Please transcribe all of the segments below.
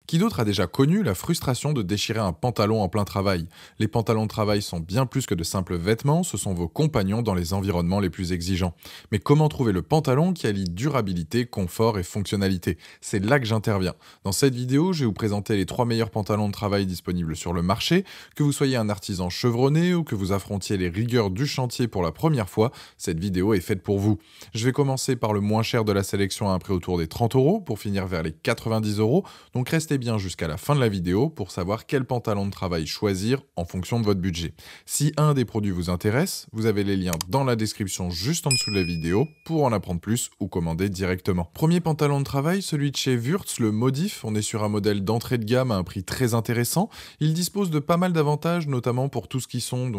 Qui d'autre a déjà connu la frustration de déchirer un pantalon en plein travail? Les pantalons de travail sont bien plus que de simples vêtements, ce sont vos compagnons dans les environnements les plus exigeants. Mais comment trouver le pantalon qui allie durabilité, confort et fonctionnalité? C'est là que j'interviens. Dans cette vidéo, je vais vous présenter les 3 meilleurs pantalons de travail disponibles sur le marché. Que vous soyez un artisan chevronné ou que vous affrontiez les rigueurs du chantier pour la première fois, cette vidéo est faite pour vous. Je vais commencer par le moins cher de la sélection à un prix autour des 30 euros pour finir vers les 90 euros. Donc restez bien jusqu'à la fin de la vidéo pour savoir quel pantalon de travail choisir en fonction de votre budget. Si un des produits vous intéresse, vous avez les liens dans la description juste en dessous de la vidéo pour en apprendre plus ou commander directement. Premier pantalon de travail, celui de chez Wurtz, le Modif. On est sur un modèle d'entrée de gamme à un prix très intéressant. Il dispose de pas mal d'avantages, notamment pour tout ce qui sont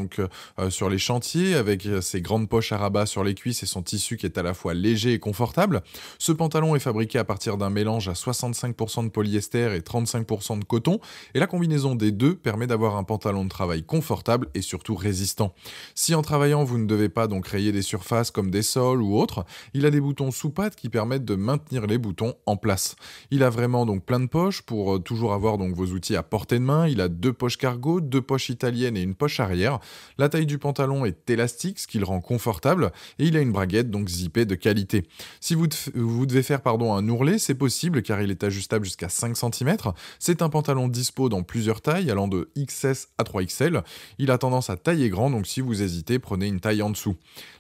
sur les chantiers, avec ses grandes poches à rabat sur les cuisses et son tissu qui est à la fois léger et confortable. Ce pantalon est fabriqué à partir d'un mélange à 65% de polyester et 35% de coton, et la combinaison des deux permet d'avoir un pantalon de travail confortable et surtout résistant. Si en travaillant vous ne devez pas donc rayer des surfaces comme des sols ou autres, il a des boutons sous pattes qui permettent de maintenir les boutons en place. Il a vraiment donc plein de poches pour toujours avoir donc vos outils à portée de main. Il a 2 poches cargo, 2 poches italiennes et une poche arrière. La taille du pantalon est élastique, ce qui le rend confortable, et il a une braguette donc zippée de qualité. Si vous devez faire un ourlet, c'est possible car il est ajustable jusqu'à 5 cm. C'est un pantalon dispo dans plusieurs tailles, allant de XS à 3XL. Il a tendance à tailler grand, donc si vous hésitez, prenez une taille en dessous.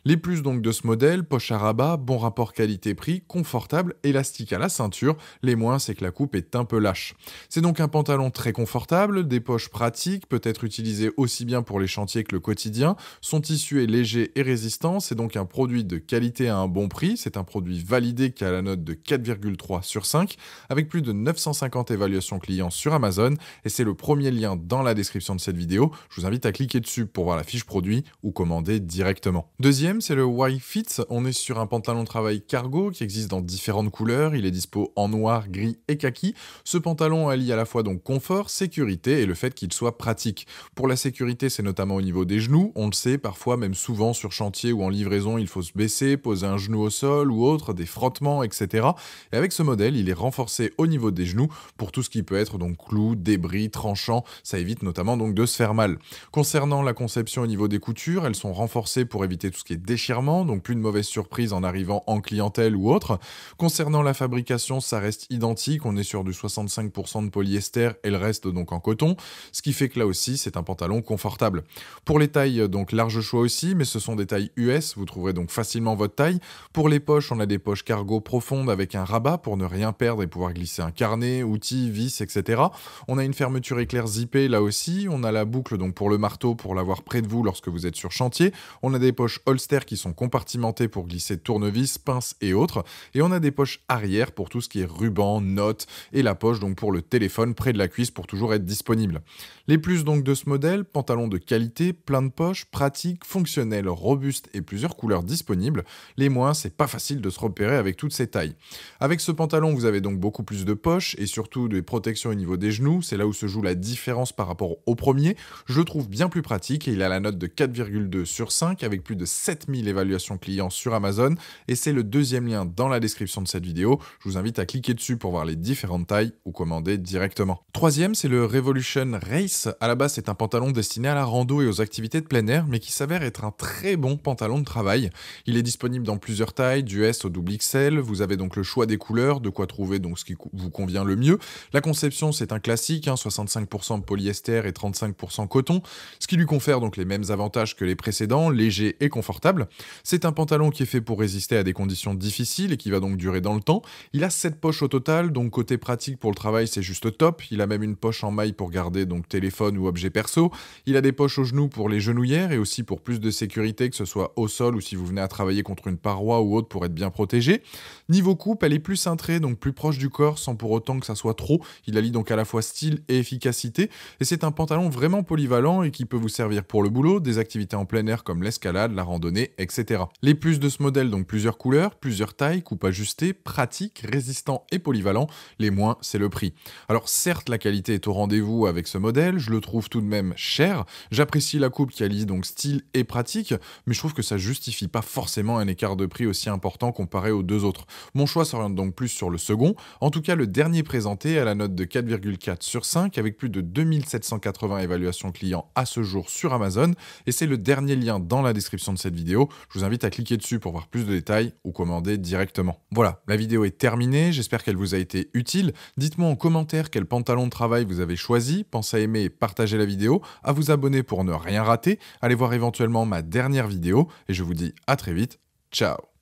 Les plus donc de ce modèle, poche à rabat, bon rapport qualité-prix, confortable, élastique à la ceinture. Les moins, c'est que la coupe est un peu lâche. C'est donc un pantalon très confortable, des poches pratiques, peut être utilisé aussi bien pour les chantiers que le quotidien. Son tissu est léger et résistant, c'est donc un produit de qualité à un bon prix. C'est un produit validé qui a la note de 4,3 sur 5, avec plus de 950 évaluations clients sur Amazon, et c'est le premier lien dans la description de cette vidéo. Je vous invite à cliquer dessus pour voir la fiche produit ou commander directement. Deuxième, c'est le Y-Fit. On est sur un pantalon de travail cargo qui existe dans différentes couleurs. Il est dispo en noir, gris et kaki. Ce pantalon allie à la fois donc confort, sécurité et le fait qu'il soit pratique. Pour la sécurité, c'est notamment au niveau des genoux. On le sait, parfois, même souvent sur chantier ou en livraison, il faut se baisser, poser un genou au sol ou autre, des frottements, etc. Et avec ce modèle, il est renforcé au niveau des genoux pour tout ce qui peut être donc clous, débris, tranchants. Ça évite notamment donc de se faire mal. Concernant la conception au niveau des coutures, elles sont renforcées pour éviter tout ce qui est déchirement, donc plus de mauvaises surprises en arrivant en clientèle ou autre. Concernant la fabrication, ça reste identique. On est sur du 65% de polyester et le reste donc en coton, ce qui fait que là aussi, c'est un pantalon confortable. Pour les tailles, donc large choix aussi, mais ce sont des tailles US. Vous trouverez donc facilement votre taille. Pour les poches, on a des poches cargo profondes avec un rabat pour ne rien perdre et pouvoir glisser un carnet, outils, vis, etc. On a une fermeture éclair zippée là aussi. On a la boucle donc pour le marteau pour l'avoir près de vous lorsque vous êtes sur chantier. On a des poches holster qui sont compartimentées pour glisser tournevis, pinces et autres. Et on a des poches arrière pour tout ce qui est ruban, notes et la poche donc pour le téléphone près de la cuisse pour toujours être disponible. Les plus donc de ce modèle, pantalon de qualité, plein de poches, pratique, fonctionnel, robuste et plusieurs couleurs disponibles. Les moins, c'est pas facile de se repérer avec toutes ces tailles. Avec ce pantalon, vous avez donc beaucoup plus de poches et surtout des protections au niveau des genoux. C'est là où se joue la différence par rapport au premier. Je le trouve bien plus pratique et il a la note de 4,2 sur 5 avec plus de 7000 évaluations clients sur Amazon, et c'est le deuxième lien dans la description de cette vidéo. Je vous invite à cliquer dessus pour voir les différentes tailles ou commander directement. Troisième, c'est le Revolution Race. À la base, c'est un pantalon destiné à la rando et aux activités de plein air, mais qui s'avère être un très bon pantalon de travail. Il est disponible dans plusieurs tailles, du S au double XL. Vous avez donc le choix des couleurs, de quoi trouver donc ce qui vous convient le mieux. La conception, c'est un classique, 65% polyester et 35% coton, ce qui lui confère donc les mêmes avantages que les précédents, léger et confortable. C'est un pantalon qui est fait pour résister à des conditions difficiles et qui va donc durer dans le temps. Il a 7 poches au total, donc côté pratique pour le travail, c'est juste top. Il a même une poche en maille pour garder donc téléphone ou objet perso. Il a des poches aux genoux pour les genouillères et aussi pour plus de sécurité, que ce soit au sol ou si vous venez à travailler contre une paroi ou autre pour être bien protégé. Niveau coupe, elle est plus cintrée, donc plus proche du corps sans pour autant que ça soit trop. Il allie donc à la fois style et efficacité, et c'est un pantalon vraiment polyvalent et qui peut vous servir pour le boulot, des activités en plein air comme l'escalade, la randonnée, etc. Les plus de ce modèle, donc plusieurs couleurs, plusieurs tailles, coupe ajustée, pratique, résistant et polyvalent. Les moins, c'est le prix. Alors certes, la qualité est au rendez-vous avec ce modèle, je le trouve tout de même cher. J'apprécie la coupe qui allie donc style et pratique, mais je trouve que ça justifie pas forcément un écart de prix aussi important comparé aux deux autres. Mon choix s'oriente donc plus sur le second. En tout cas, le dernier présenté à la note de 4,4 sur 5 avec plus de 2780 évaluations clients à ce jour sur Amazon et c'est le dernier lien dans la description de cette vidéo. Je vous invite à cliquer dessus pour voir plus de détails ou commander directement. Voilà, la vidéo est terminée, j'espère qu'elle vous a été utile. Dites-moi en commentaire quel pantalon de travail vous avez choisi, pensez à aimer et partager la vidéo, à vous abonner pour ne rien rater, allez voir éventuellement ma dernière vidéo et je vous dis à très vite, ciao.